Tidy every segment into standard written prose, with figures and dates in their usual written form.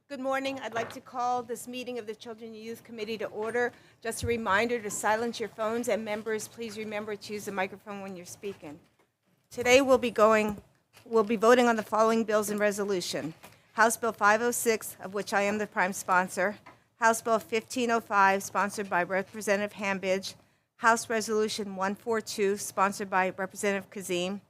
Good morning. I'd like to call this meeting of the Children and Youth Committee to order. Just a reminder to silence your phones, and members, please remember to use the microphone when you're speaking. Today we'll be voting on the following bills and resolution. House Bill 506, of which I am the prime sponsor. House Bill 1505, sponsored by Representative Hambidge. House Resolution 142, sponsored by Representative Kazim.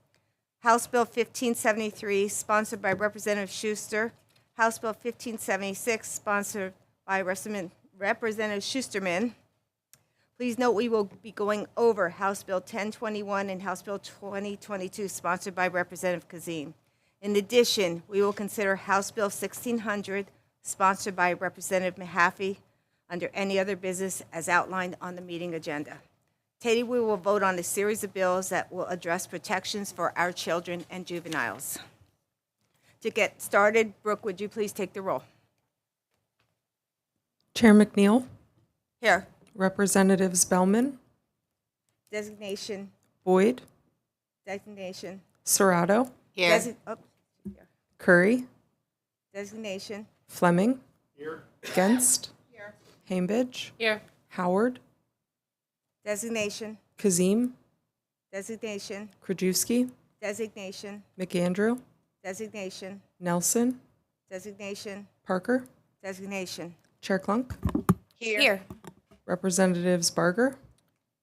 House Bill 1573, sponsored by Representative Schuster. House Bill 1576, sponsored by Representative Schusterman. Please note we will be going over House Bill 1021 and House Bill 2022, sponsored by Representative Kazim. In addition, we will consider House Bill 1600, sponsored by Representative Mahaffey, under any other business as outlined on the meeting agenda. Today, we will vote on a series of bills that will address protections for our children and juveniles. To get started, Brooke, would you please take the roll? Chair McNeil, Here. Representatives Bellman, Designation. Boyd, Designation. Serrato, Here. Curry, Designation. Fleming, Genst, Hambidge, Here. Howard, Designation. Kazim, Designation. Krajewski, Designation. McAndrew, Designation. Nelson, Designation. Parker, Designation. Chair Klunk, Here. Representatives Barger,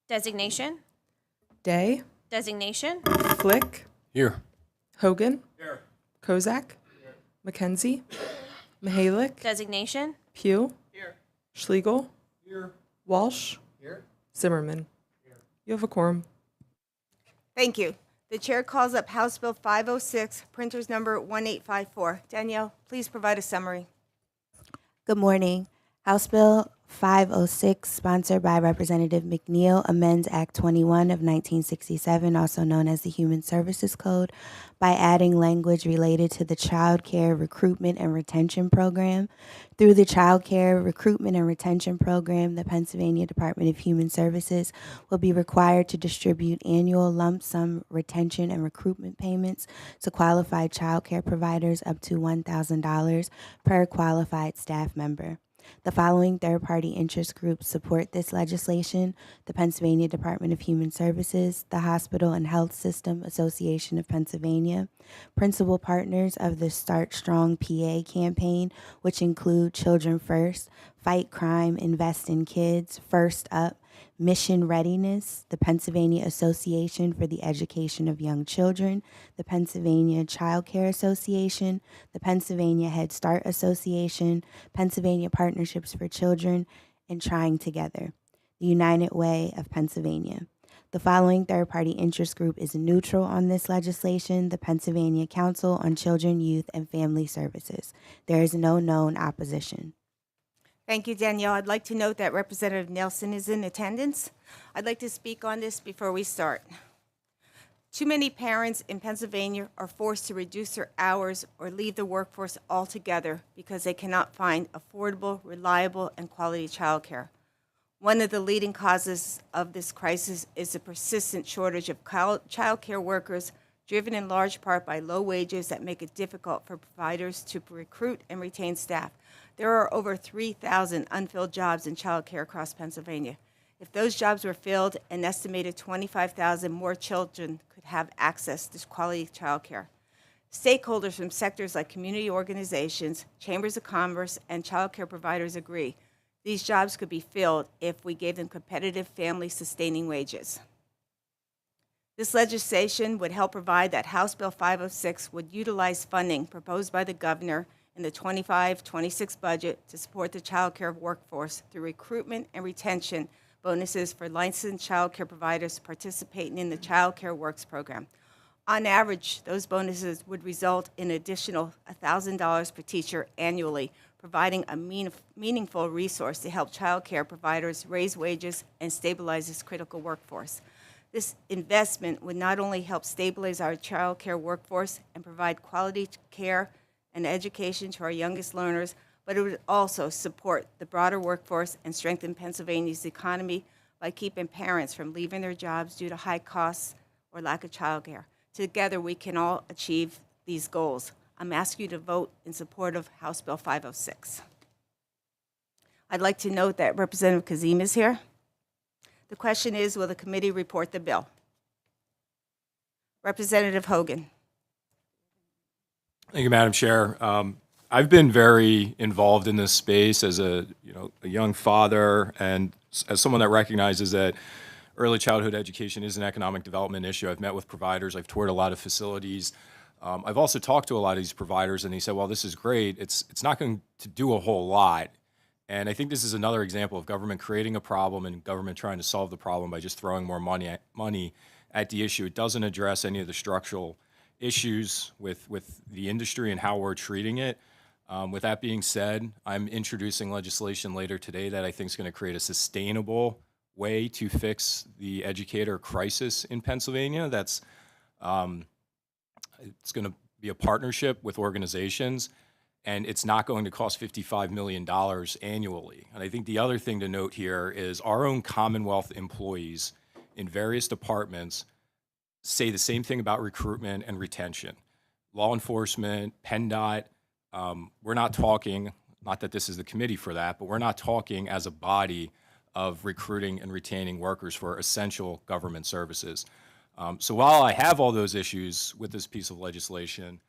Designation. Day, Designation. Flick, Here. Hogan, Kozak, McKenzie, Mihalik, Designation. Pugh, Schlegel, Walsh, Zimmerman. You have a quorum. Thank you. The chair calls up House Bill 506, printer's number 1854. Danielle, please provide a summary. Good morning. House Bill 506, sponsored by Representative McNeil, amends Act 21 of 1967, also known as the Human Services Code, by adding language related to the Child Care Recruitment and Retention Program. Through the Child Care Recruitment and Retention Program, the Pennsylvania Department of Human Services will be required to distribute annual lump sum retention and recruitment payments to qualified child care providers up to $1,000 per qualified staff member. The following third-party interest groups support this legislation: the Pennsylvania Department of Human Services, the Hospital and Health System Association of Pennsylvania, principal partners of the Start Strong PA campaign, which include Children First, Fight Crime, Invest in Kids, First Up, Mission Readiness, the Pennsylvania Association for the Education of Young Children, the Pennsylvania Child Care Association, the Pennsylvania Head Start Association, Pennsylvania Partnerships for Children, and Trying Together, the United Way of Pennsylvania. The following third-party interest group is neutral on this legislation: the Pennsylvania Council on Children, Youth, and Family Services. There is no known opposition. Thank you, Danielle. I'd like to note that Representative Nelson is in attendance. I'd like to speak on this before we start. Too many parents in Pennsylvania are forced to reduce their hours or leave the workforce altogether because they cannot find affordable, reliable, and quality childcare. One of the leading causes of this crisis is the persistent shortage of childcare workers, driven in large part by low wages that make it difficult for providers to recruit and retain staff. There are over 3,000 unfilled jobs in childcare across Pennsylvania. If those jobs were filled, an estimated 25,000 more children could have access to quality childcare. Stakeholders from sectors like community organizations, chambers of commerce, and childcare providers agree these jobs could be filled if we gave them competitive family-sustaining wages. This legislation would help provide that House Bill 506 would utilize funding proposed by the governor in the 25-26 budget to support the child care workforce through recruitment and retention bonuses for licensed child care providers participating in the Child Care Works program. On average, those bonuses would result in an additional $1,000 per teacher annually, providing a meaningful resource to help child care providers raise wages and stabilize this critical workforce. This investment would not only help stabilize our child care workforce and provide quality care and education to our youngest learners, but it would also support the broader workforce and strengthen Pennsylvania's economy by keeping parents from leaving their jobs due to high costs or lack of child care. Together, we can all achieve these goals. I'm asking you to vote in support of House Bill 506. I'd like to note that Representative Kazim is here. The question is, will the committee report the bill? Representative Hogan. Thank you, Madam Chair. I've been very involved in this space as a young father and as someone that recognizes that early childhood education is an economic development issue. I've met with providers. I've toured a lot of facilities. I've also talked to a lot of these providers, and they said, well, this is great. It's not going to do a whole lot. And I think this is another example of government creating a problem and government trying to solve the problem by just throwing more money at the issue. It doesn't address any of the structural issues with the industry and how we're treating it. With that being said, I'm introducing legislation later today that I think is going to create a sustainable way to fix the educator crisis in Pennsylvania. It's going to be a partnership with organizations, and it's not going to cost $55 million annually. And I think the other thing to note here is our own Commonwealth employees in various departments say the same thing about recruitment and retention. Law enforcement, PennDOT, we're not talking, not that this is the committee for that, but we're not talking as a body of recruiting and retaining workers for essential government services. So while I have all those issues with this piece of legislation,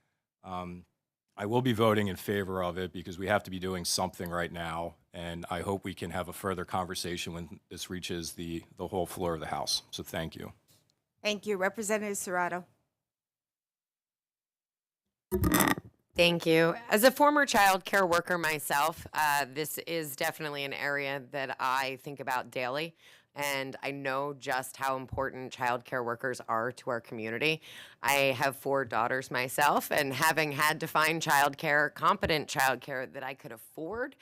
I will be voting in favor of it because we have to be doing something right now, and I hope we can have a further conversation when this reaches the whole floor of the House. So thank you. Thank you. Representative Serrato. Thank you. As a former child care worker myself, this is definitely an area that I think about daily. And I know just how important child care workers are to our community. I have 4 daughters myself, and having had to find competent child care that I could afford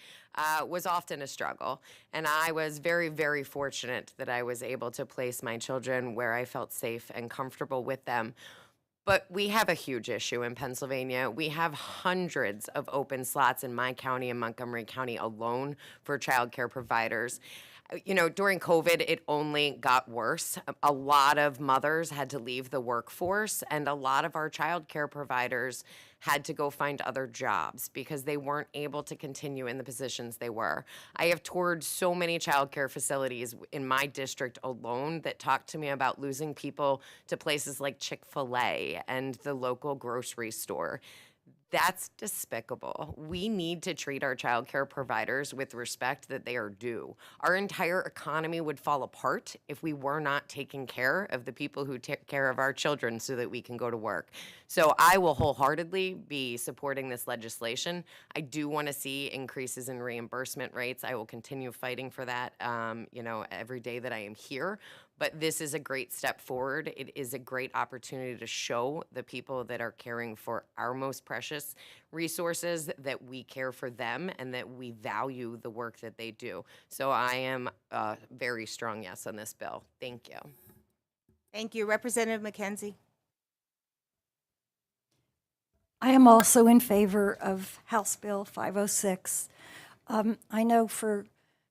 was often a struggle. And I was very, very fortunate that I was able to place my children where I felt safe and comfortable with them. But we have a huge issue in Pennsylvania. We have hundreds of open slots in my county and Montgomery County alone for child care providers. During COVID, it only got worse. A lot of mothers had to leave the workforce, and a lot of our child care providers had to go find other jobs because they weren't able to continue in the positions they were. I have toured so many child care facilities in my district alone that talked to me about losing people to places like Chick-fil-A and the local grocery store. That's despicable. We need to treat our child care providers with respect that they are due. Our entire economy would fall apart if we were not taking care of the people who take care of our children so that we can go to work. So I will wholeheartedly be supporting this legislation. I do want to see increases in reimbursement rates. I will continue fighting for that, every day that I am here. But this is a great step forward. It is a great opportunity to show the people that are caring for our most precious resources that we care for them and that we value the work that they do. So I am a very strong yes on this bill. Thank you. Thank you. Representative McKenzie. I am also in favor of House Bill 506. I know for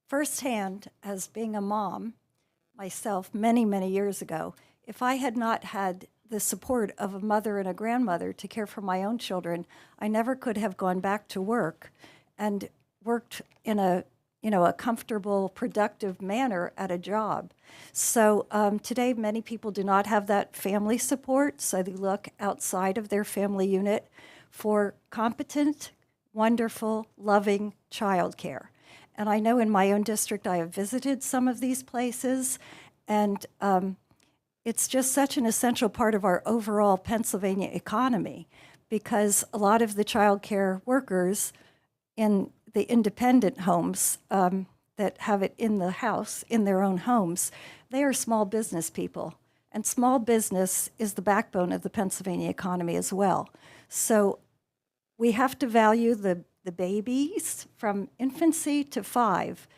firsthand, as being a mom myself many, many years ago, if I had not had the support of a mother and a grandmother to care for my own children, I never could have gone back to work and worked in a comfortable, productive manner at a job. So today, many people do not have that family support, so they look outside of their family unit for competent, wonderful, loving childcare. And I know in my own district, I have visited some of these places, and it's just such an essential part of our overall Pennsylvania economy because a lot of the child care workers in the independent homes that have it in the house, in their own homes, they are small business people. And small business is the backbone of the Pennsylvania economy as well. So we have to value the babies from infancy to 5.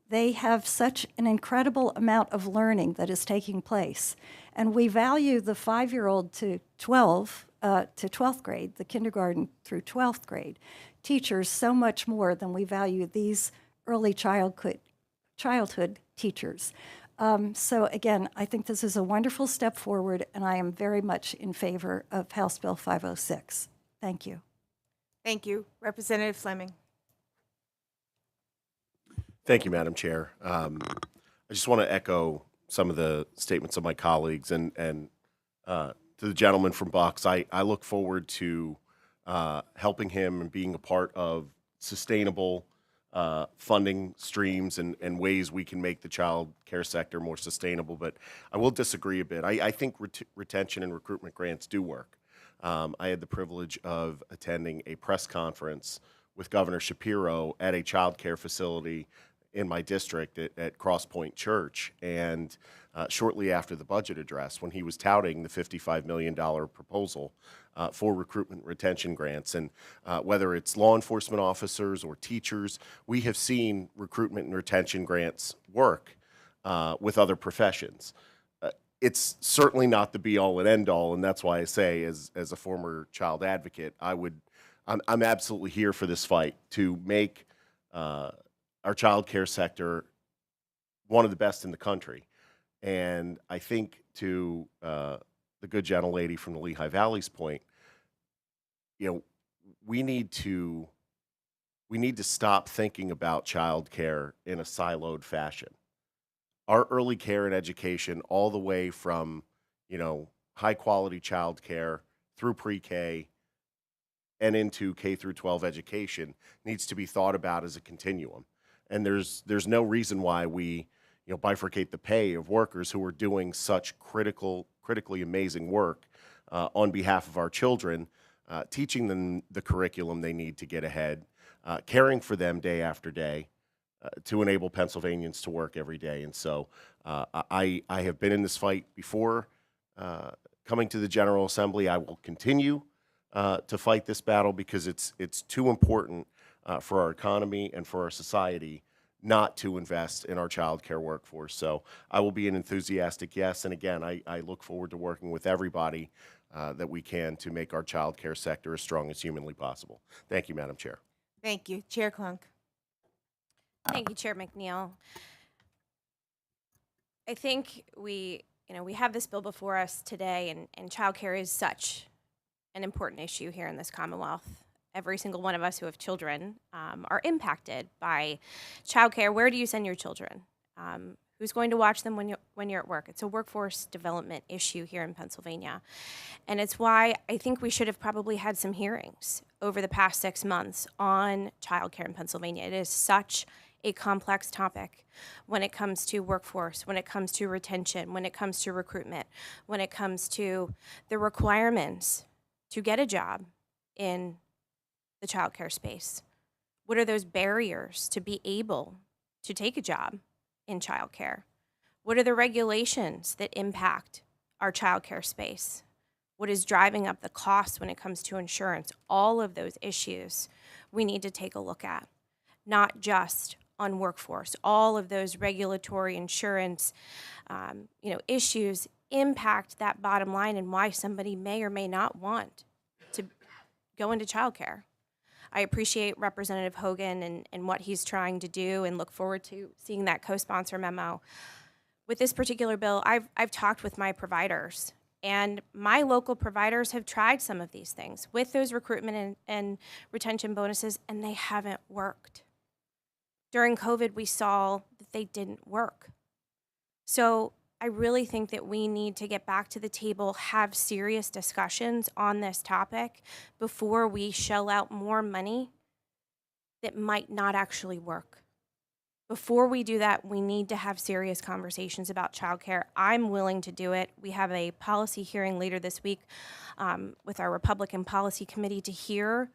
They have such an incredible amount of learning that is taking place. And we value the 5-year-old to 12th grade, the kindergarten through 12th grade, teachers so much more than we value these early childhood teachers. So again, I think this is a wonderful step forward, and I am very much in favor of House Bill 506. Thank you. Thank you. Representative Fleming. Thank you, Madam Chair. I just want to echo some of the statements of my colleagues and to the gentleman from Bucks. I look forward to helping him and being a part of sustainable funding streams and ways we can make the child care sector more sustainable. But I will disagree a bit. I think retention and recruitment grants do work. I had the privilege of attending a press conference with Governor Shapiro at a child care facility in my district at Cross Point Church, and shortly after the budget address, when he was touting the $55 million proposal for recruitment retention grants. And whether it's law enforcement officers or teachers, we have seen recruitment and retention grants work with other professions. It's certainly not the be-all and end-all, and that's why I say, as a former child advocate, I'm absolutely here for this fight to make our child care sector one of the best in the country. And I think to the good gentlelady from the Lehigh Valley's point, we need to stop thinking about child care in a siloed fashion. Our early care and education, all the way from high quality child care through pre-K and into K through 12 education, needs to be thought about as a continuum. And there's no reason why we bifurcate the pay of workers who are doing such critically amazing work on behalf of our children, teaching them the curriculum they need to get ahead, caring for them day after day to enable Pennsylvanians to work every day. And so I have been in this fight before coming to the General Assembly. I will continue to fight this battle because it's too important for our economy and for our society not to invest in our child care workforce. So I will be an enthusiastic yes. And again, I look forward to working with everybody that we can to make our child care sector as strong as humanly possible. Thank you, Madam Chair. Thank you. Chair Klunk. Thank you, Chair McNeil. I think we have this bill before us today, and childcare is such an important issue here in this Commonwealth. Every single one of us who have children are impacted by childcare. Where do you send your children? Who's going to watch them when you're at work? It's a workforce development issue here in Pennsylvania. And it's why I think we should have probably had some hearings over the past 6 months on childcare in Pennsylvania. It is such a complex topic when it comes to workforce, when it comes to retention, when it comes to recruitment, when it comes to the requirements to get a job in the childcare space. What are those barriers to be able to take a job in childcare? What are the regulations that impact our childcare space? What is driving up the costs when it comes to insurance? All of those issues we need to take a look at, not just on workforce. All of those regulatory insurance issues impact that bottom line and why somebody may or may not want to go into childcare. I appreciate Representative Hogan and what he's trying to do and look forward to seeing that co-sponsor memo. With this particular bill, I've talked with my providers, and my local providers have tried some of these things with those recruitment and retention bonuses, and they haven't worked. During COVID, we saw that they didn't work. So I really think that we need to get back to the table, have serious discussions on this topic before we shell out more money that might not actually work. Before we do that, we need to have serious conversations about childcare. I'm willing to do it. We have a policy hearing later this week with our Republican Policy Committee to hear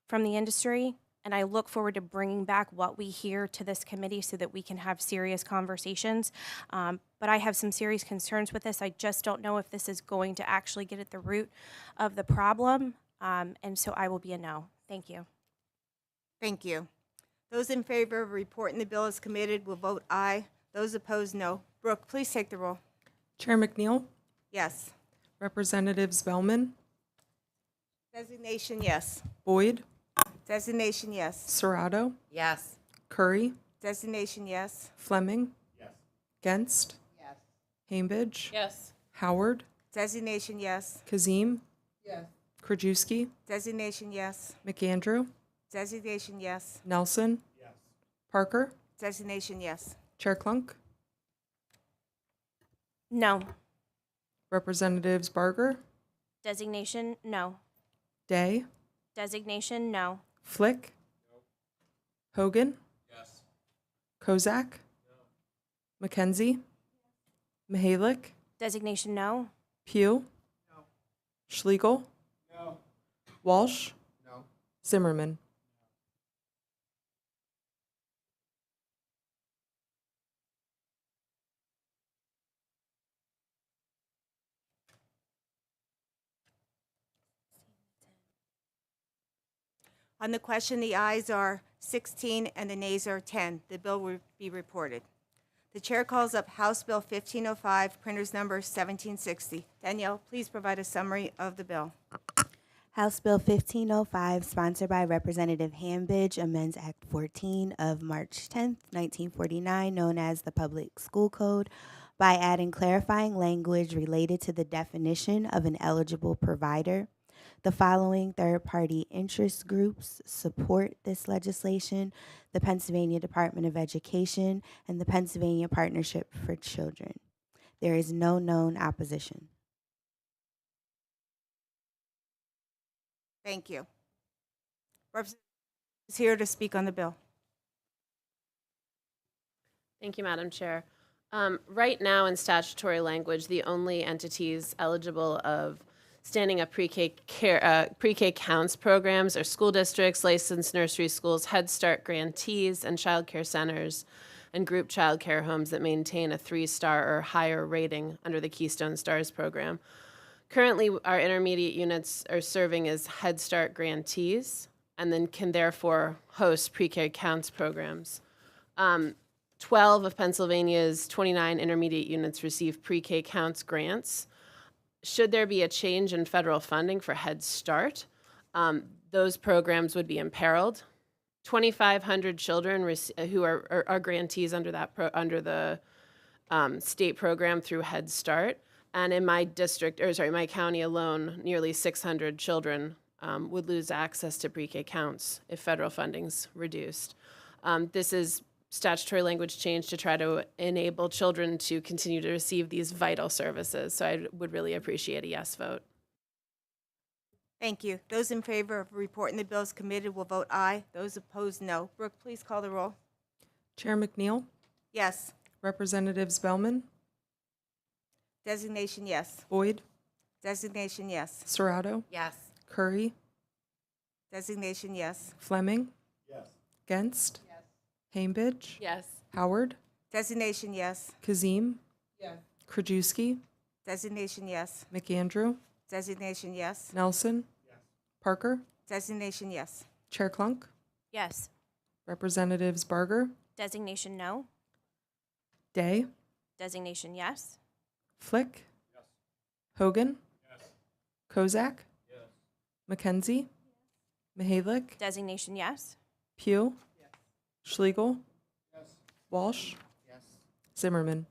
from the industry. And I look forward to bringing back what we hear to this committee so that we can have serious conversations. But I have some serious concerns with this. I just don't know if this is going to actually get at the root of the problem. And so I will be a no. Thank you. Thank you. Those in favor of reporting the bill as committed will vote aye. Those opposed, no. Brooke, please take the roll. Chair McNeil, Yes. Representatives Bellman, Designation, yes. Boyd, Designation, yes. Serrato, Yes. Curry, Designation, yes. Fleming, Genst, Hambidge, Yes. Howard, Designation, yes. Kazim, Krajewski, Designation yes. McAndrew, Designation yes. Nelson, Parker, Designation yes. Chair Klunk, No. Representatives Barger, Designation no. Day, Designation no. Flick, Hogan, Kozak, McKenzie, Mihalik, Designation no. Pugh, Schlegel, Walsh, Zimmerman. On the question, the ayes are 16 and the nays are 10. The bill will be reported. The chair calls up House Bill 1505, printer's number 1760. Danielle, please provide a summary of the bill. House Bill 1505, sponsored by Representative Hambidge, amends Act 14 of March 10th, 1949, known as the Public School Code, by adding clarifying language related to the definition of an eligible provider. The following third-party interest groups support this legislation: the Pennsylvania Department of Education and the Pennsylvania Partnership for Children. There is no known opposition. Thank you. Representative is here to speak on the bill. Thank you, Madam Chair. Right now, in statutory language, the only entities eligible of standing up pre-K counts programs are school districts, licensed nursery schools, Head Start grantees, and child care centers and group child care homes that maintain a 3-star or higher rating under the Keystone Stars program. Currently, our intermediate units are serving as Head Start grantees and then can therefore host pre-K counts programs. 12 of Pennsylvania's 29 intermediate units receive pre-K counts grants. Should there be a change in federal funding for Head Start, those programs would be imperiled. 2,500 children who are grantees under the state program through Head Start. And in my my county alone, nearly 600 children would lose access to pre-K counts if federal funding's reduced. This is statutory language change to try to enable children to continue to receive these vital services. So I would really appreciate a yes vote. Thank you. Those in favor of reporting the bill as committed will vote aye. Those opposed, no. Brooke, please call the roll. Chair McNeil, Yes. Representatives Bellman, Designation yes. Boyd, Designation yes. Serrato, Yes. Curry, Designation yes. Fleming, Genst, Hambidge, Yes. Howard, Designation yes. Kazim, Krajewski, Designation yes. McAndrew, Designation yes. Nelson, Parker, Designation yes. Chair Klunk, Yes. Representatives Barger, Designation no. Day, Designation yes. Flick, Hogan, Kozak, McKenzie, Mihalik, Designation yes. Pugh, Schlegel, Walsh, Zimmerman.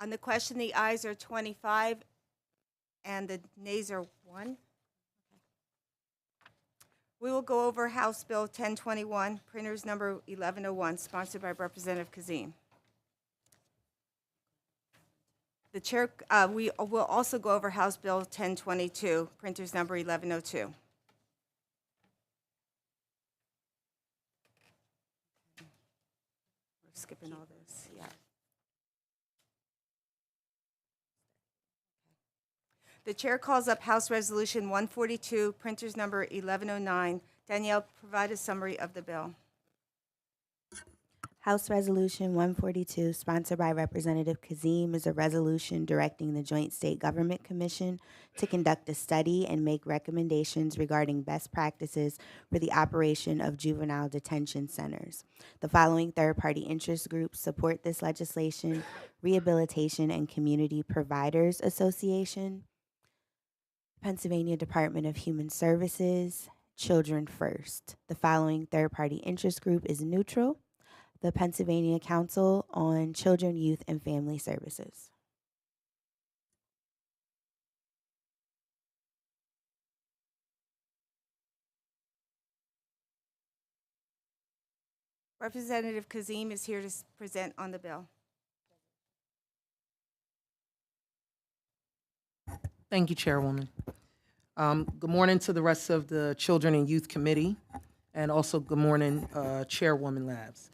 On the question, the ayes are 25 and the nays are 1. We will go over House Bill 1021, printer's number 1101, sponsored by Representative Kazim. The chair, we will also go over House Bill 1022, printer's number 1102. We're skipping all this, yeah. The chair calls up House Resolution 142, printer's number 1109. Danielle, provide a summary of the bill. House Resolution 142, sponsored by Representative Kazim, is a resolution directing the Joint State Government Commission to conduct a study and make recommendations regarding best practices for the operation of juvenile detention centers. The following third-party interest groups support this legislation: Rehabilitation and Community Providers Association, Pennsylvania Department of Human Services, Children First. The following third-party interest group is neutral: the Pennsylvania Council on Children, Youth, and Family Services. Representative Kazim is here to present on the bill. Thank you, Chairwoman. Good morning to the rest of the Children and Youth Committee, and also good morning, Chairwoman Labs.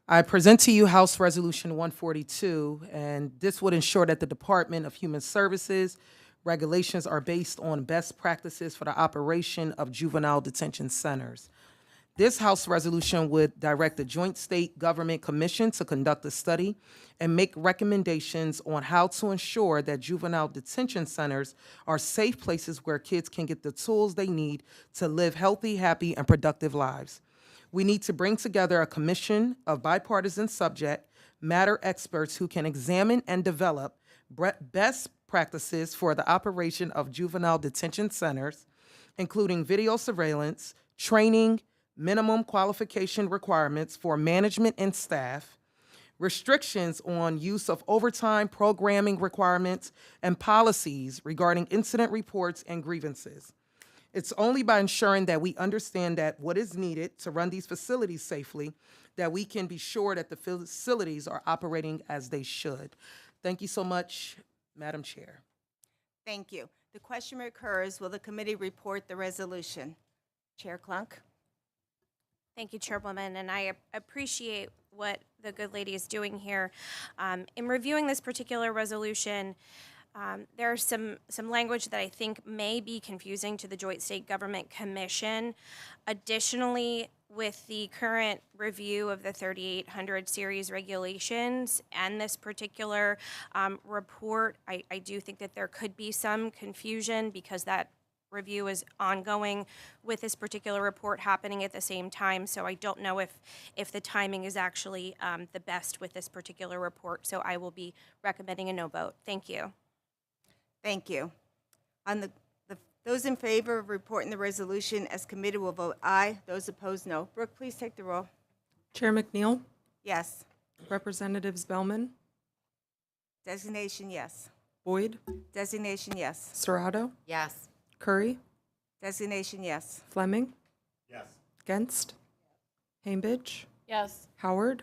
I present to you House Resolution 142, and this would ensure that the Department of Human Services regulations are based on best practices for the operation of juvenile detention centers. This House resolution would direct the Joint State Government Commission to conduct a study and make recommendations on how to ensure that juvenile detention centers are safe places where kids can get the tools they need to live healthy, happy, and productive lives. We need to bring together a commission of bipartisan subject matter experts who can examine and develop best practices for the operation of juvenile detention centers, including video surveillance, training, minimum qualification requirements for management and staff, restrictions on use of overtime programming requirements, and policies regarding incident reports and grievances. It's only by ensuring that we understand that what is needed to run these facilities safely that we can be sure that the facilities are operating as they should. Thank you so much, Madam Chair. Thank you. The question recurs, will the committee report the resolution? Chair Klunk? Thank you, Chairwoman, and I appreciate what the good lady is doing here. In reviewing this particular resolution, there's some language that I think may be confusing to the Joint State Government Commission. Additionally, with the current review of the 3800 series regulations and this particular report, I do think that there could be some confusion because that review is ongoing with this particular report happening at the same time. So I don't know if the timing is actually the best with this particular report. So I will be recommending a no vote. Thank you. Thank you. On those in favor of reporting the resolution as committee will vote aye. Those opposed, no. Brooke, please take the roll. Chair McNeil, Yes. Representatives Bellman, Designation, yes. Boyd, Designation, yes. Serrato, Yes. Curry, Designation, yes. Fleming. Yes. Genst. Hainbidge. Yes. Howard.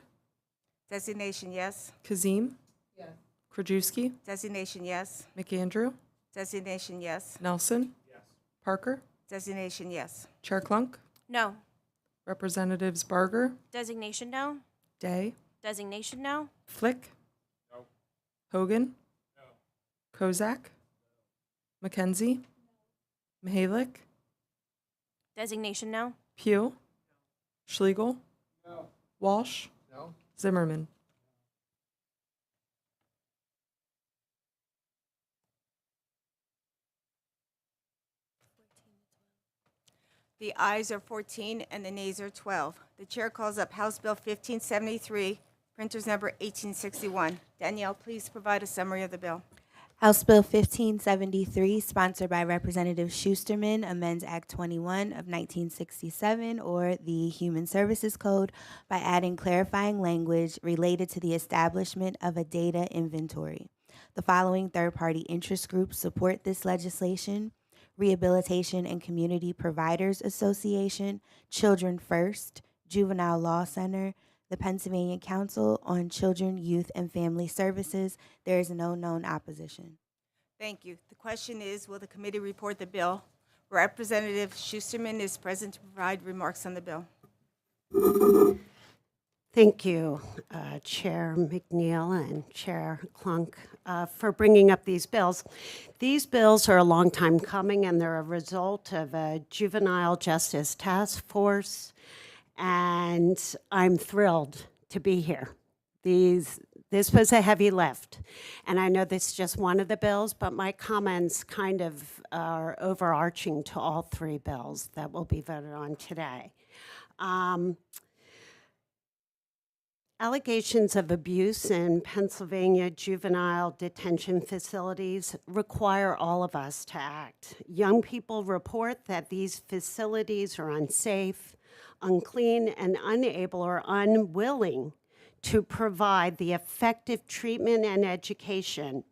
Designation, yes. Kazim. Yes. Krajewski. Designation, yes. McAndrew. Designation, yes. Nelson. Yes. Parker. Designation, yes. Chair Klunk. No. Representatives Barger, Designation, no. Day, Designation, no. Flick. No. Hogan. No. Kozak. McKenzie. Mihalik. Designation, no. Pugh. Schlegel. No. Walsh. No. Zimmerman. The ayes are 14 and the nays are 12. The chair calls up House Bill 1573, printer's number 1861. Danielle, please provide a summary of the bill. House Bill 1573, sponsored by Representative Schusterman, amends Act 21 of 1967, or the Human Services Code, by adding clarifying language related to the establishment of a data inventory. The following third-party interest groups support this legislation: Rehabilitation and Community Providers Association, Children First, Juvenile Law Center, the Pennsylvania Council on Children, Youth, and Family Services. There is no known opposition. Thank you. The question is, will the committee report the bill? Representative Schusterman is present to provide remarks on the bill. Thank you, Chair McNeil and Chair Klunk, for bringing up these bills. These bills are a long time coming, and they're a result of a juvenile justice task force, and I'm thrilled to be here. This was a heavy lift, and I know this is just one of the bills, but my comments kind of are overarching to all three bills that will be voted on today. Allegations of abuse in Pennsylvania juvenile detention facilities require all of us to act. Young people report that these facilities are unsafe, unclean, and unable or unwilling to provide the effective treatment and education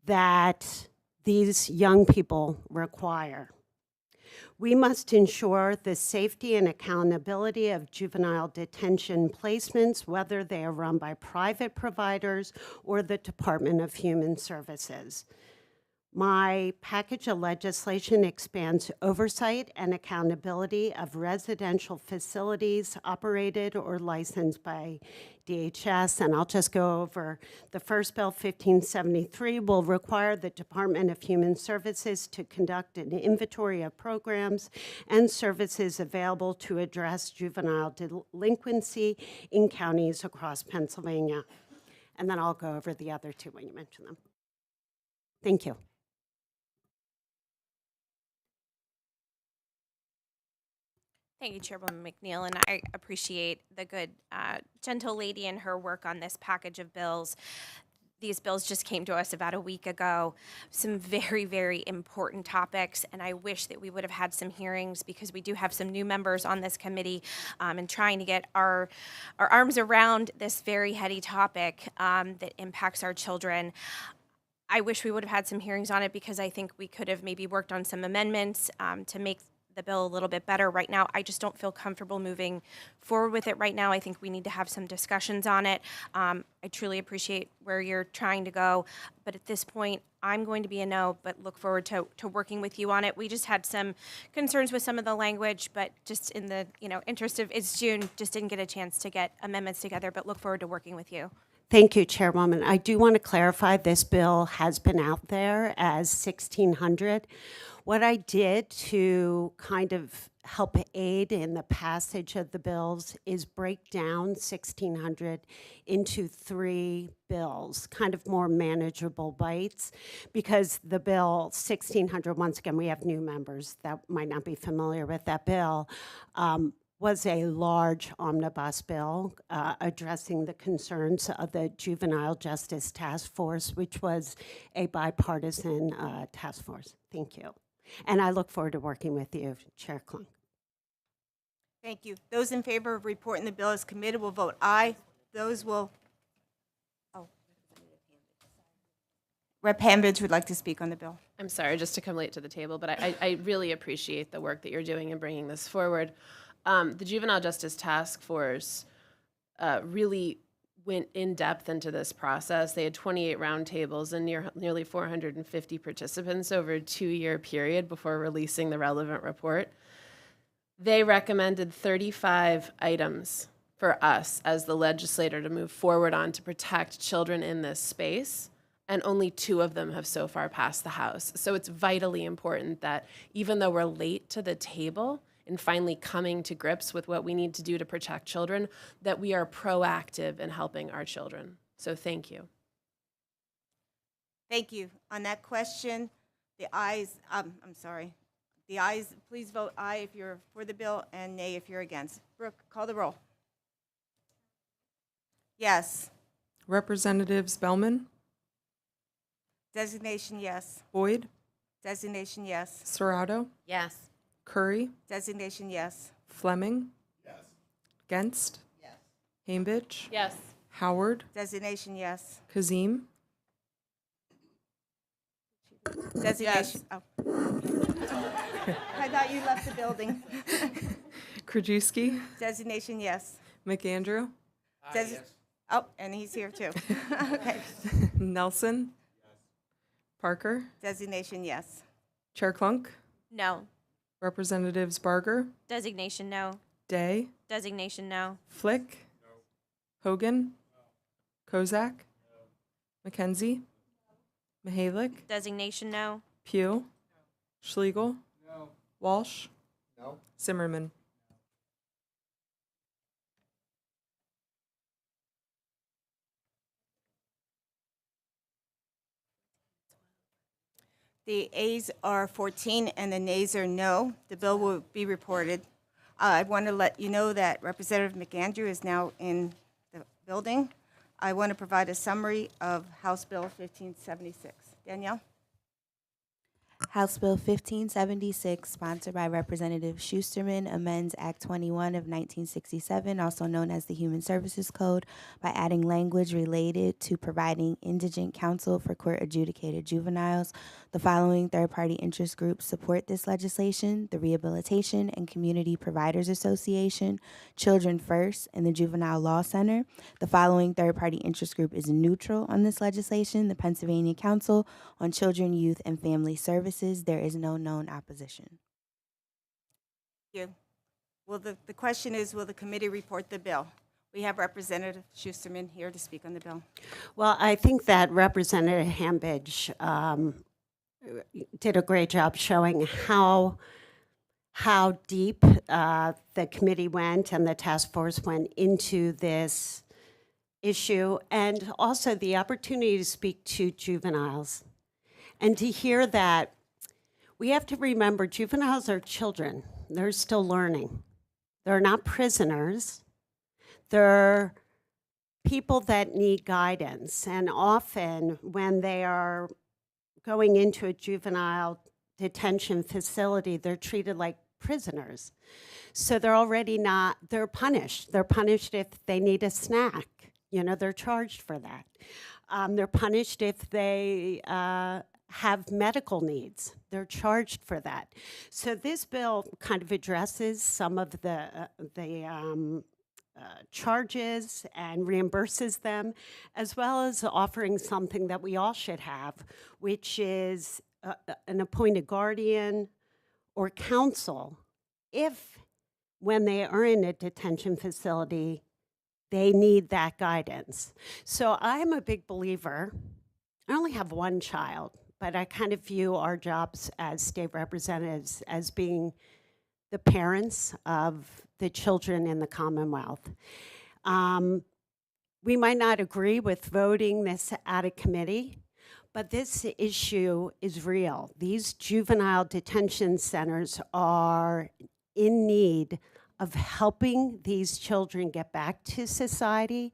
that these young people require. We must ensure the safety and accountability of juvenile detention placements, whether they are run by private providers or the Department of Human Services. My package of legislation expands oversight and accountability of residential facilities operated or licensed by DHS, and I'll just go over the first bill. 1573 will require the Department of Human Services to conduct an inventory of programs and services available to address juvenile delinquency in counties across Pennsylvania. And then I'll go over the other two when you mention them. Thank you. Thank you, Chairwoman McNeil, and I appreciate the good, gentle lady and her work on this package of bills. These bills just came to us about a week ago. Some very, very important topics, and I wish that we would have had some hearings because we do have some new members on this committee and trying to get our arms around this very heady topic that impacts our children. I wish we would have had some hearings on it because I think we could have maybe worked on some amendments to make the bill a little bit better. Right now, I just don't feel comfortable moving forward with it right now. I think we need to have some discussions on it. I truly appreciate where you're trying to go, but at this point, I'm going to be a no, but look forward to working with you on it. We just had some concerns with some of the language, but just in the interest of it's June, just didn't get a chance to get amendments together, but look forward to working with you. Thank you, Chairwoman. I do want to clarify this bill has been out there as 1600. What I did to kind of help aid in the passage of the bills is break down 1600 into three bills, kind of more manageable bites, because the bill 1600, once again, we have new members that might not be familiar with that bill, was a large omnibus bill addressing the concerns of the Juvenile Justice Task Force, which was a bipartisan task force. Thank you. And I look forward to working with you, Chair Klunk. Thank you. Those in favor of reporting the bill as committed will vote aye. Those will, Rep. Hambidge would like to speak on the bill. I'm sorry, just to come late to the table, but I really appreciate the work that you're doing in bringing this forward. The Juvenile Justice Task Force really went in depth into this process. They had 28 roundtables and nearly 450 participants over a 2-year period before releasing the relevant report. They recommended 35 items for us as the legislator to move forward on to protect children in this space, and only 2 of them have so far passed the House. So it's vitally important that even though we're late to the table, in finally coming to grips with what we need to do to protect children, that we are proactive in helping our children. So thank you. Thank you. On that question, the ayes, the ayes, please vote aye if you're for the bill and nay if you're against. Brooke, call the roll. Yes. Representatives Bellman, Designation yes. Boyd, Designation yes. Serrato, Yes. Curry, Designation yes. Fleming, Genst, Hambidge, Yes. Howard, Designation yes. Kazim, Designation. Oh. I thought you left the building. Krajewski, Designation yes. McAndrew, Oh, and he's here too. Okay. Nelson, Parker, Designation yes. Chair Klunk, No. Representatives Barger, Designation no. Day, Designation no. Flick, Hogan, Kozak, McKenzie, Mihalik, Designation no. Pugh, Schlegel, Walsh, Zimmerman. The ayes are 14 and the nays are no. The bill will be reported. I want to let you know that Representative McAndrew is now in the building. I want to provide a summary of House Bill 1576. Danielle? House Bill 1576, sponsored by Representative Schusterman, amends Act 21 of 1967, also known as the Human Services Code, by adding language related to providing indigent counsel for court-adjudicated juveniles. The following third-party interest groups support this legislation: the Rehabilitation and Community Providers Association, Children First, and the Juvenile Law Center. The following third-party interest group is neutral on this legislation: the Pennsylvania Council on Children, Youth, and Family Services. There is no known opposition. Thank you. Well, the question is, will the committee report the bill? We have Representative Schusterman here to speak on the bill. Well, I think that Representative Hambidge did a great job showing how deep the committee went and the task force went into this issue, and also the opportunity to speak to juveniles and to hear that we have to remember juveniles are children. They're still learning. They're not prisoners. They're people that need guidance. And often when they are going into a juvenile detention facility, they're treated like prisoners. So they're already not, they're punished. They're punished if they need a snack. You know, they're charged for that. They're punished if they have medical needs. They're charged for that. So this bill kind of addresses some of the charges and reimburses them, as well as offering something that we all should have, which is an appointed guardian or counsel if, when they are in a detention facility, they need that guidance. So I'm a big believer. I only have one child, but I kind of view our jobs as state representatives as being the parents of the children in the Commonwealth. We might not agree with voting this out of committee, but this issue is real. These juvenile detention centers are in need of helping these children get back to society,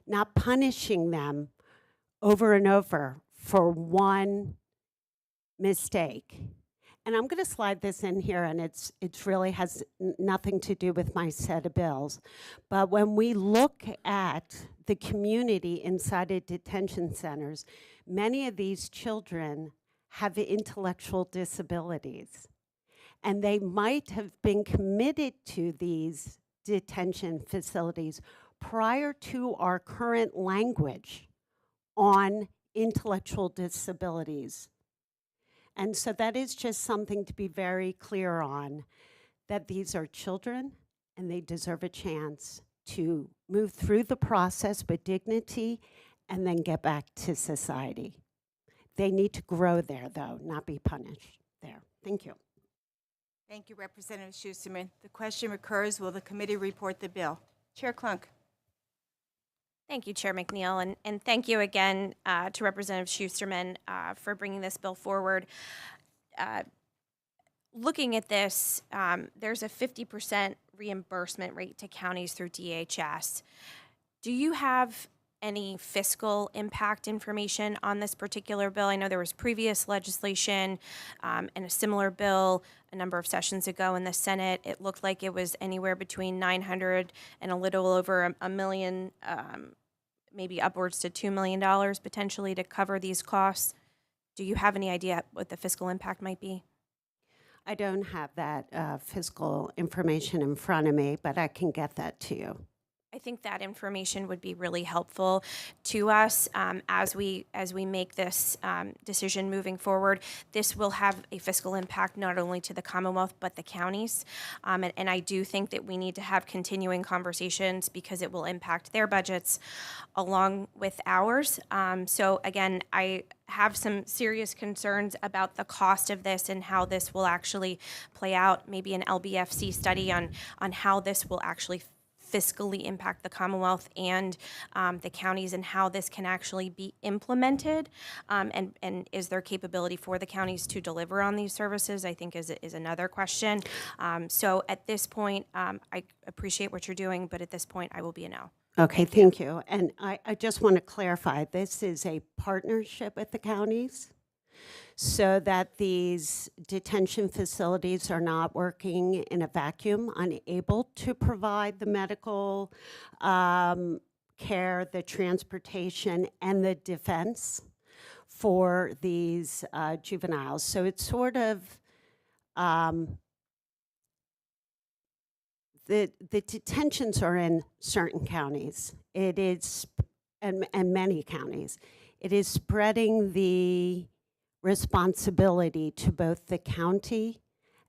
not punishing them over and over for one mistake. And I'm going to slide this in here, and it really has nothing to do with my set of bills. But when we look at the community inside of detention centers, many of these children have intellectual disabilities. And they might have been committed to these detention facilities prior to our current language on intellectual disabilities. And so that is just something to be very clear on, that these are children and they deserve a chance to move through the process with dignity and then get back to society. They need to grow there, though, not be punished there. Thank you. Thank you, Representative Schusterman. The question recurs, will the committee report the bill? Chair Klunk. Thank you, Chair McNeil, and thank you again to Representative Schusterman for bringing this bill forward. Looking at this, there's a 50% reimbursement rate to counties through DHS. Do you have any fiscal impact information on this particular bill? I know there was previous legislation and a similar bill a number of sessions ago in the Senate. It looked like it was anywhere between 900 and a little over a million, maybe upwards to $2 million potentially to cover these costs. Do you have any idea what the fiscal impact might be? I don't have that fiscal information in front of me, but I can get that to you. I think that information would be really helpful to us as we make this decision moving forward. This will have a fiscal impact not only to the Commonwealth but the counties, and I do think that we need to have continuing conversations because it will impact their budgets along with ours. So again, I have some serious concerns about the cost of this and how this will actually play out. Maybe an LBFC study on how this will actually fiscally impact the Commonwealth and the counties, and how this can actually be implemented, and is there capability for the counties to deliver on these services, I think is another question. So at this point, I appreciate what you're doing, but at this point, I will be a no. Okay, thank you. And I just want to clarify, this is a partnership with the counties so that these detention facilities are not working in a vacuum, unable to provide the medical care, the transportation, and the defense for these juveniles. So it's sort of the detentions are in certain counties. It is, and many counties. It is spreading the responsibility to both the county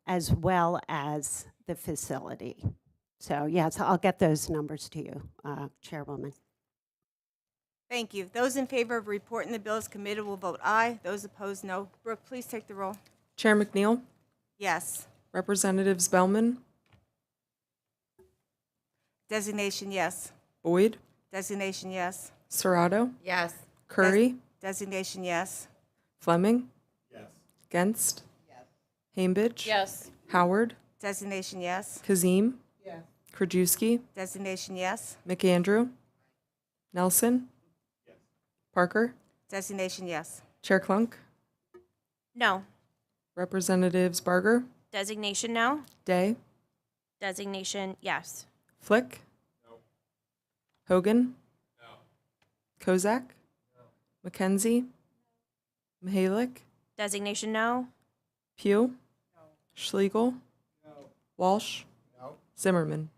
as well as the facility. So yes, I'll get those numbers to you, Chairwoman. Thank you. Those in favor of reporting the bill as committed will vote aye. Those opposed, no. Brooke, please take the roll. Chair McNeil, Yes. Representatives Bellman, Designation, yes. Boyd, Designation, yes. Serrato, Yes. Curry, Designation, yes. Fleming, Genst, Hainbidge, Yes. Howard, Designation, yes. Kazim, Krajewski, Designation, yes. McAndrew, Nelson, Parker, Designation, yes. Chair Klunk, No. Representatives Barger, Designation, no. Day, Designation, yes. Flick, Hogan, Kozak, McKenzie, Mihalik, Designation, no. Pugh, Schlegel, Walsh, Zimmerman.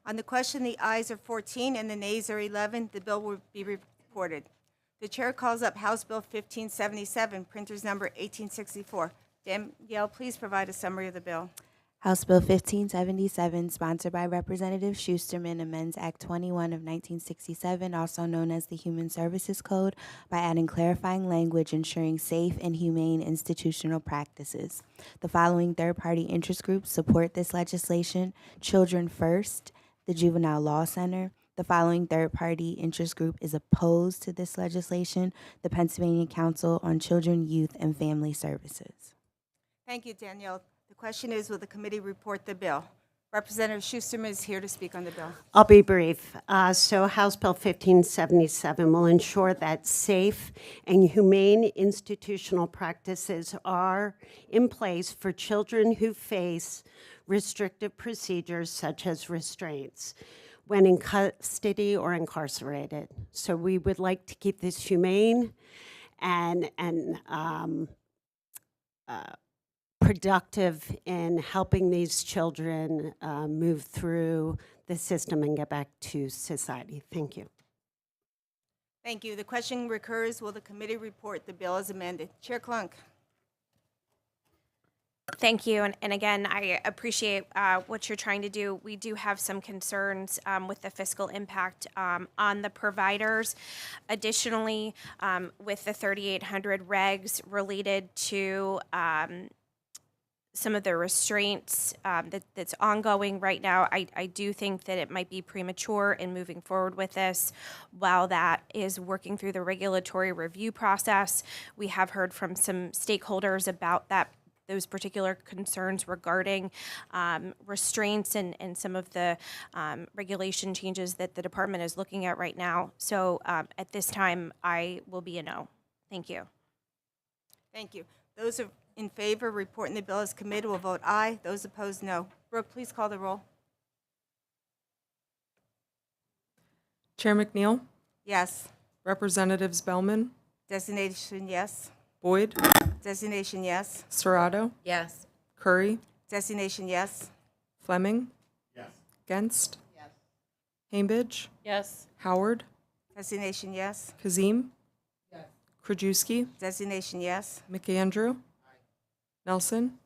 On the question, the ayes are 14 and the nays are 11. The bill will be reported. The chair calls up House Bill 1577, printers number 1864. Danielle, please provide a summary of the bill. House Bill 1577, sponsored by Representative Schusterman, amends Act 21 of 1967, also known as the Human Services Code, by adding clarifying language ensuring safe and humane institutional practices. The following third-party interest groups support this legislation: Children First, the Juvenile Law Center. The following third-party interest group is opposed to this legislation: the Pennsylvania Council on Children, Youth, and Family Services. Thank you, Danielle. The question is, will the committee report the bill? Representative Schusterman is here to speak on the bill. I'll be brief. So House Bill 1577 will ensure that safe and humane institutional practices are in place for children who face restrictive procedures such as restraints when in custody or incarcerated. So we would like to keep this humane and productive in helping these children move through the system and get back to society. Thank you. Thank you. The question recurs, will the committee report the bill as amended? Chair Klunk. Thank you. And again, I appreciate what you're trying to do. We do have some concerns with the fiscal impact on the providers. Additionally, with the 3,800 regs related to some of the restraints that's ongoing right now, I do think that it might be premature in moving forward with this. While that is working through the regulatory review process, we have heard from some stakeholders about those particular concerns regarding restraints and some of the regulation changes that the department is looking at right now. So at this time, I will be a no. Thank you. Thank you. Those in favor of reporting the bill as committed will vote aye. Those opposed, no. Brooke, please call the roll. Chair McNeil, Yes. Representatives Bellman, Designation, yes. Boyd, Designation, yes. Serrato, Yes. Curry, Designation, yes. Fleming, Genst, Hainbidge, Yes. Howard, Designation, yes. Kazim, Krajewski, Designation, yes. McAndrew, Nelson,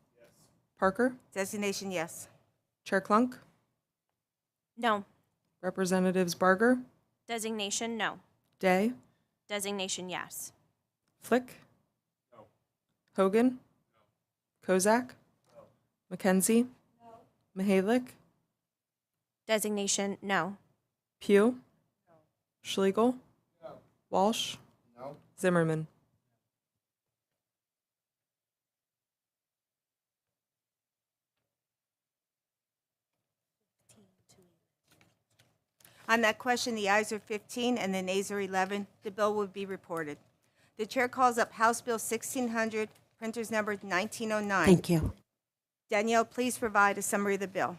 Parker, Designation, yes. Chair Klunk, No. Representatives Barger, Designation, no. Day, Designation, yes. Flick, Hogan, Kozak, McKenzie, Mahalik, Designation, no. Pugh, Schlegel, Walsh, Zimmerman. On that question, the ayes are 15 and the nays are 11. The bill will be reported. The chair calls up House Bill 1600, printer's number 1909. Thank you. Danielle, please provide a summary of the bill.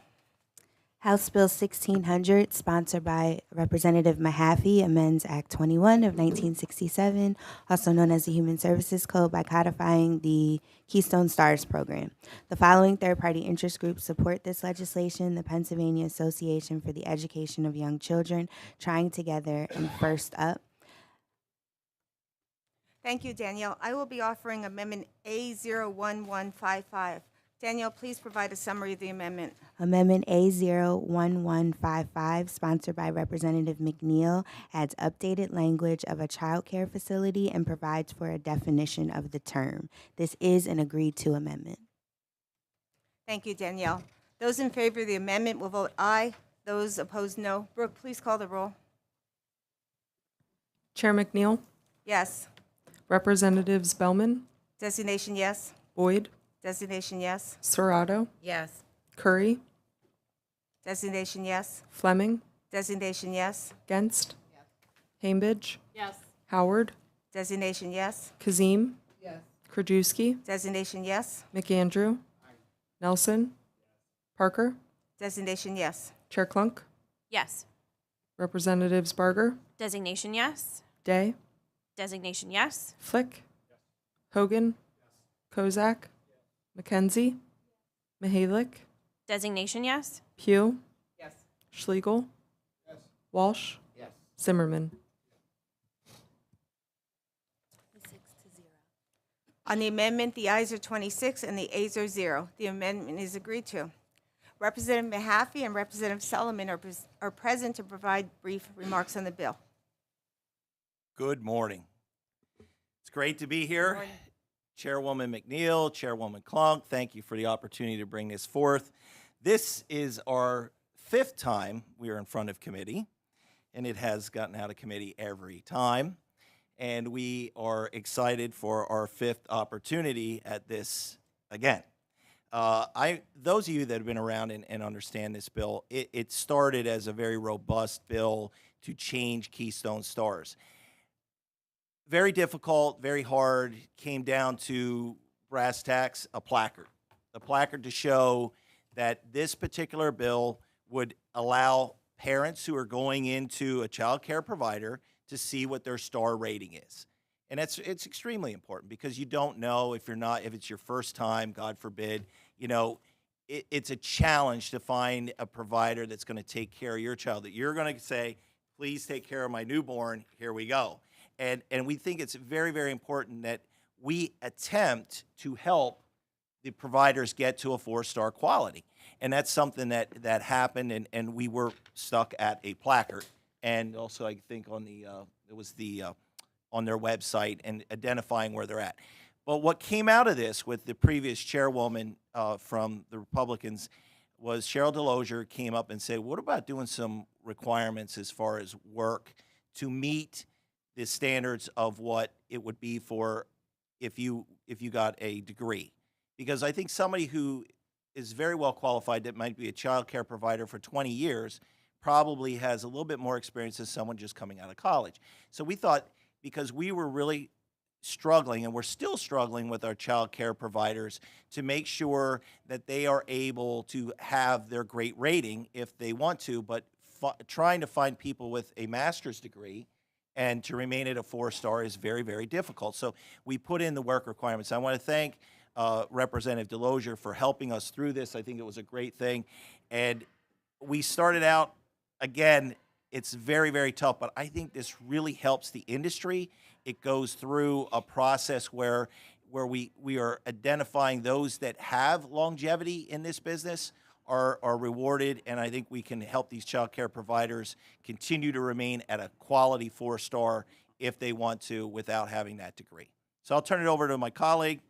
House Bill 1600, sponsored by Representative Mahaffey, amends Act 21 of 1967, also known as the Human Services Code, by codifying the Keystone Stars program. The following third-party interest groups support this legislation: the Pennsylvania Association for the Education of Young Children, Trying Together, and First Up. Thank you, Danielle. I will be offering Amendment A01155. Danielle, please provide a summary of the amendment. Amendment A01155, sponsored by Representative McNeil, adds updated language of a child care facility and provides for a definition of the term. This is an agreed-to amendment. Thank you, Danielle. Those in favor of the amendment will vote aye. Those opposed, no. Brooke, please call the roll. Chair McNeil, Yes. Representatives Bellman, Designation, yes. Boyd, Designation, yes. Serrato, Yes. Curry, Designation, yes. Fleming, Designation, yes. Genst, Hambidge, Yes. Howard, Designation, yes. Kazim, Krajewski, Designation, yes. McAndrew, Nelson, Parker, Designation, yes. Chair Klunk, Yes. Representatives Barger, Designation, yes. Day, Designation, yes. Flick, Hogan, Kozak, McKenzie, Mahalik, Designation, yes. Pugh, Schlegel, Walsh, Zimmerman. On the amendment, the ayes are 26 and the ayes are 0. The amendment is agreed to. Representative Mahaffey and Representative Solomon are present to provide brief remarks on the bill. Good morning. It's great to be here. Chairwoman McNeil, Chairwoman Klunk, thank you for the opportunity to bring this forth. This is our 5th time we are in front of committee, and it has gotten out of committee every time. And we are excited for our 5th opportunity at this again. Those of you that have been around and understand this bill, it started as a very robust bill to change Keystone Stars. Very difficult, very hard, came down to brass tacks, a placard to show that this particular bill would allow parents who are going into a child care provider to see what their star rating is. And it's extremely important because you don't know if it's your first time, God forbid, it's a challenge to find a provider that's going to take care of your child, that you're going to say, please take care of my newborn, here we go. And we think it's very, very important that we attempt to help the providers get to a 4-star quality. And that's something that happened, and we were stuck at a placard. And also, I think on their website and identifying where they're at. But what came out of this with the previous chairwoman from the Republicans was Cheryl Delosier came up and said, what about doing some requirements as far as work to meet the standards of what it would be for if you got a degree? Because I think somebody who is very well qualified, that might be a child care provider for 20 years, probably has a little bit more experience than someone just coming out of college. So we thought, because we were really struggling, and we're still struggling with our child care providers, to make sure that they are able to have their great rating if they want to, but trying to find people with a master's degree and to remain at a 4-star is very, very difficult. So we put in the work requirements. I want to thank Representative Delosier for helping us through this. I think it was a great thing. And we started out, again, it's very, very tough, but I think this really helps the industry. It goes through a process where we are identifying those that have longevity in this business, are rewarded, and I think we can help these child care providers continue to remain at a quality 4-star if they want to without having that degree. So I'll turn it over to my colleague.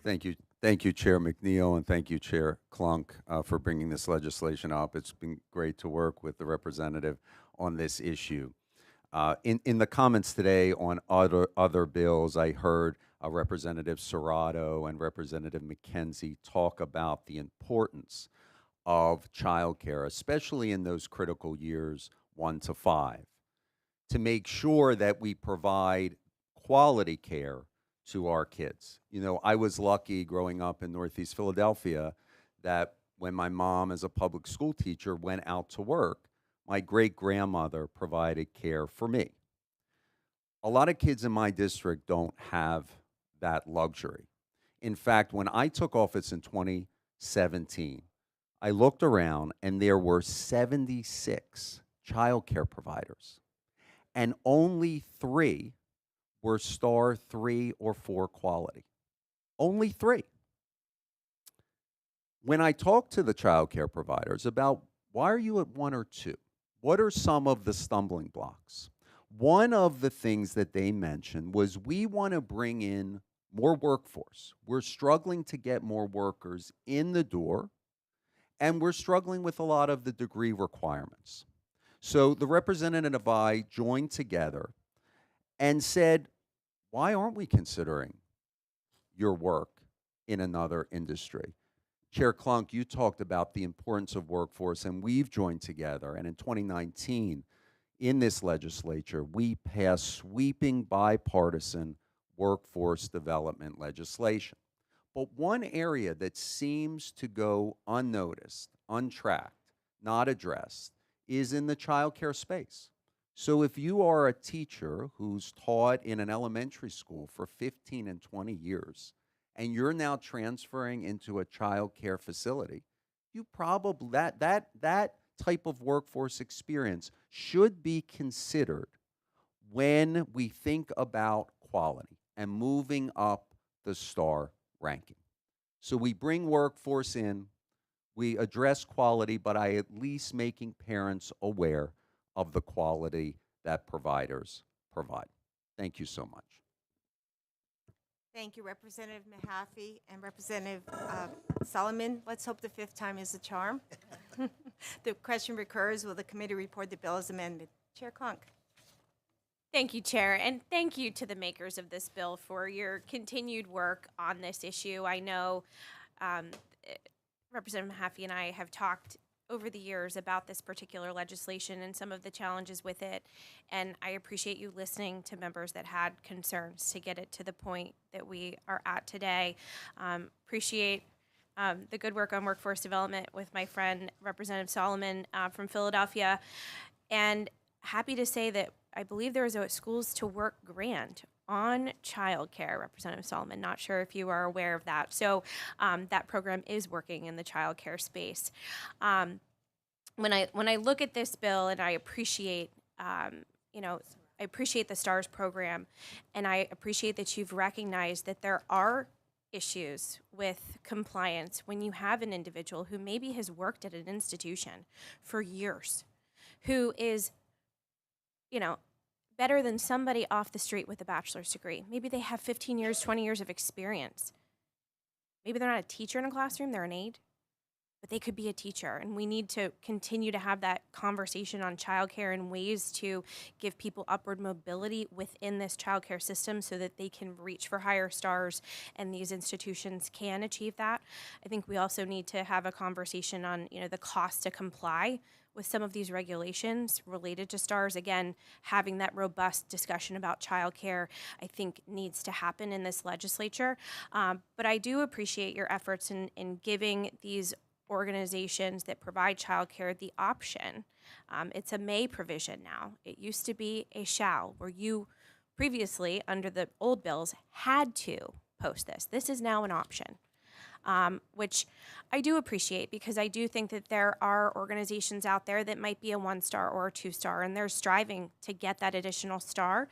Thank you. Thank you, Chair McNeil, and thank you, Chair Klunk, for bringing this legislation up. It's been great to work with the representative on this issue. In the comments today on other bills, I heard Representative Serrato and Representative McKenzie talk about the importance of childcare, especially in those critical years 1 to 5, to make sure that we provide quality care to our kids. You know, I was lucky growing up in Northeast Philadelphia that when my mom, as a public school teacher, went out to work, my great-grandmother provided care for me. A lot of kids in my district don't have that luxury. In fact, when I took office in 2017, I looked around and there were 76 child care providers, and only 3 were star 3 or 4 quality. Only 3. When I talked to the child care providers about why are you at 1 or 2, what are some of the stumbling blocks? One of the things that they mentioned was we want to bring in more workforce. We're struggling to get more workers in the door, and we're struggling with a lot of the degree requirements. So the representative and I joined together and said, why aren't we considering your work in another industry? Chair Klunk, you talked about the importance of workforce, and we've joined together. And in 2019, in this legislature, we passed sweeping bipartisan workforce development legislation. But one area that seems to go unnoticed, untracked, not addressed, is in the child care space. So if you are a teacher who's taught in an elementary school for 15 and 20 years, and you're now transferring into a child care facility, you probably, that type of workforce experience should be considered when we think about quality and moving up the star ranking. So we bring workforce in, we address quality, but I at least making parents aware of the quality that providers provide. Thank you so much. Thank you, Representative Mahaffey and Representative Solomon. Let's hope the 5th time is the charm. The question recurs, will the committee report the bill as amended? Chair Klunk. Thank you, Chair, and thank you to the makers of this bill for your continued work on this issue. I know Representative Mahaffey and I have talked over the years about this particular legislation and some of the challenges with it, and I appreciate you listening to members that had concerns to get it to the point that we are at today. Appreciate the good work on workforce development with my friend Representative Solomon from Philadelphia, and happy to say that I believe there is a Schools to Work grant on childcare, Representative Solomon. Not sure if you are aware of that. So that program is working in the childcare space. When I look at this bill, and I appreciate, I appreciate the STARS program, and I appreciate that you've recognized that there are issues with compliance when you have an individual who maybe has worked at an institution for years, who is, better than somebody off the street with a bachelor's degree. Maybe they have 15 years, 20 years of experience. Maybe they're not a teacher in a classroom, they're an aide, but they could be a teacher. And we need to continue to have that conversation on childcare and ways to give people upward mobility within this childcare system so that they can reach for higher stars and these institutions can achieve that. I think we also need to have a conversation on, the cost to comply with some of these regulations related to stars. Again, having that robust discussion about childcare, I think, needs to happen in this legislature. But I do appreciate your efforts in giving these organizations that provide childcare the option. It's a may provision now. It used to be a shall, where you previously, under the old bills, had to post this. This is now an option. which I do appreciate because I do think that there are organizations out there that might be a 1-star or a 2-star, and they're striving to get that additional star.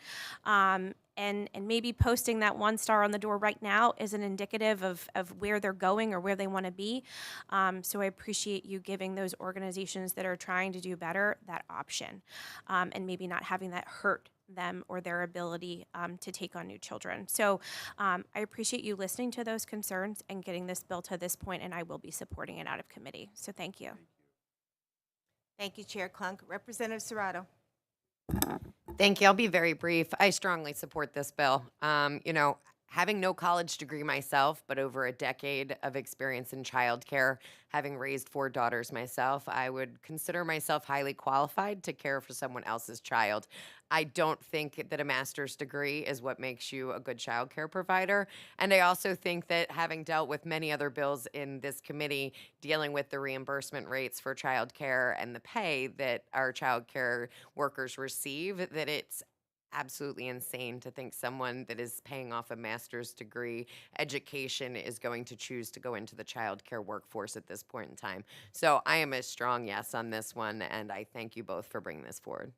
And maybe posting that 1-star on the door right now isn't indicative of where they're going or where they want to be. So I appreciate you giving those organizations that are trying to do better that option, and maybe not having that hurt them or their ability to take on new children. So I appreciate you listening to those concerns and getting this bill to this point, and I will be supporting it out of committee. So thank you. Thank you, Chair Klunk. Representative Serrato. Thank you. I'll be very brief. I strongly support this bill. Having no college degree myself, but over a decade of experience in childcare, having raised 4 daughters myself, I would consider myself highly qualified to care for someone else's child. I don't think that a master's degree is what makes you a good childcare provider. And I also think that having dealt with many other bills in this committee dealing with the reimbursement rates for childcare and the pay that our childcare workers receive, that it's absolutely insane to think someone that is paying off a master's degree education is going to choose to go into the childcare workforce at this point in time. So I am a strong yes on this one, and I thank you both for bringing this forward.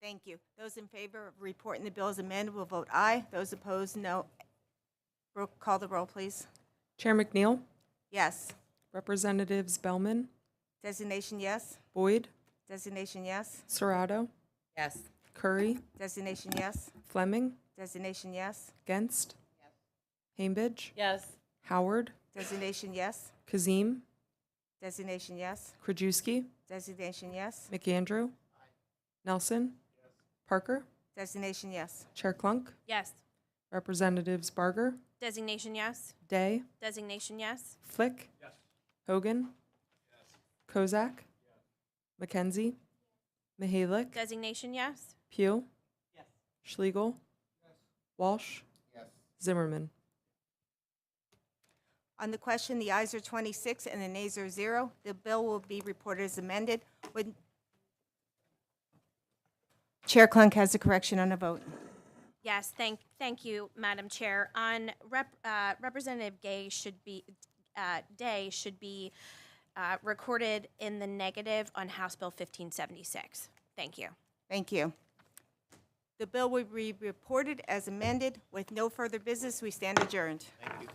Thank you. Those in favor of reporting the bill as amended will vote aye. Those opposed, no. Call the roll, please. Chair McNeil, Yes. Representatives Bellman, Designation yes. Boyd, Designation yes. Serrato, Yes. Curry, Designation yes. Fleming, Designation yes. Genst, Hainbidge, Yes. Howard, Designation yes. Kazim, Designation yes. Krajewski, Designation yes. McAndrew, Nelson, Parker, Designation yes. Chair Klunk, Yes. Representatives Barger, Designation yes. Day, Designation yes. Flick, Hogan, Kozak, McKenzie, Mihalik, Designation yes. Pugh, Schlegel, Walsh, Zimmerman. On the question, the ayes are 26 and the nays are 0. The bill will be reported as amended. Chair Klunk has a correction on the vote. Yes, thank you, Madam Chair. On Representative Day should be recorded in the negative on House Bill 1576. Thank you. Thank you. The bill will be reported as amended. With no further business, we stand adjourned. Thank you.